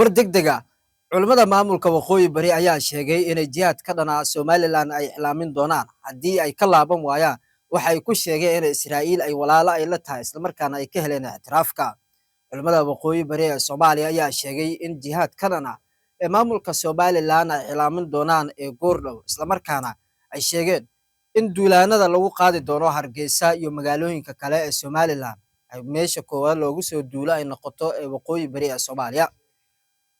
war degdega culimada maamulka waqooyi bari ayaa sheegay inay jihaad ka dhanaa Somaliland ay iclaamin doonaan haddii ay ka laaban waayaan waxa ay ku sheegeen in Israa'iil ay walaalo ay la tahay isla markaana ay ka heleen ictiraafka culimada waqooyi bari ee Soomaaliya ayaa sheegay in jihaad ka dhanaa ee maamulka Somaliland ay iclaamin doonaan ee goordhow isla markaana ay sheegeen in duulaanada lagu qaadi doono Hargeysa iyo magaalooyinka kale ee Somaliland ay meesha koowaad loogu soo duulo ay noqoto ee waqooyi bari ee Soomaaliya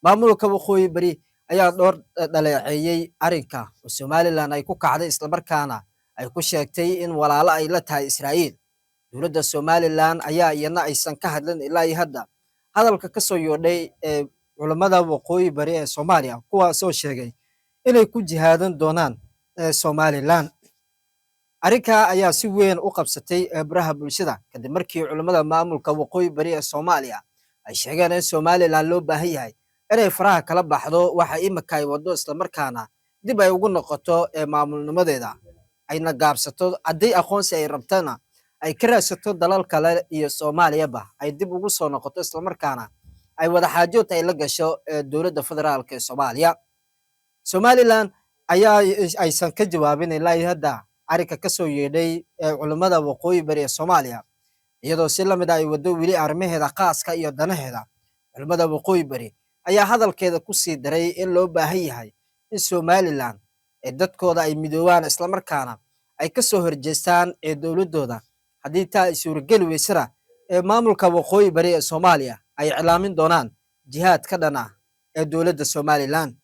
maamulka waqooyi bari ayaa dhowr dhaleeceeyay arrinka oo Somaliland ay ku kacday isla markaana ay ku sheegtay in walaalo ay la tahay Israa'iil dowladda Somaliland ayaa iyana aysan ka hadlin ilaa hadda hadalka ka soo yoodhay ee culimada waqooyi bari ee Soomaaliya kuwaasoo sheegay inay ku jihaadan doonaan Somaliland arrinka ayaa si weyn u qabsatay baraha bulshada kadib markii culimada maamulka waqooyi bari ee Soomaaliya ay sheegeen in Somaliland loo baahan yahay inay faraha kala baxdo waxa imika ay wado isla markaana dib ay ugu noqoto maamulnimadeeda ayna gaabsato haddii aqoonsi ay rabtana ay ka raadsato dalal kale iyo Soomaaliyaba ay dib ugu soo noqoto isla markaana ay wada xaajood ay la gasho dowladda federaalka ee Soomaaliya Somaliland ayaa aysan ka jawaabin ilaa hadda arrinka ka soo yeedhay culimada waqooyi bari ee Soomaaliya iyadoo si lamid ah ay wado wili arrimaheeda khaaska iyo danaheeda culimada waqooyi bari ayaa hadalkeeda ku sii daray in loo baahan yahay in Somaliland ee dadkooda ay midoobaan isla markaana ay ka soo horjeestaan ee dowladooda haddii taa ay suurageli weysana ee maamulka waqooyi bari ee Soomaaliya ay iclaamin doonaan jihaad ka dhan ah ee dowladda Somaliland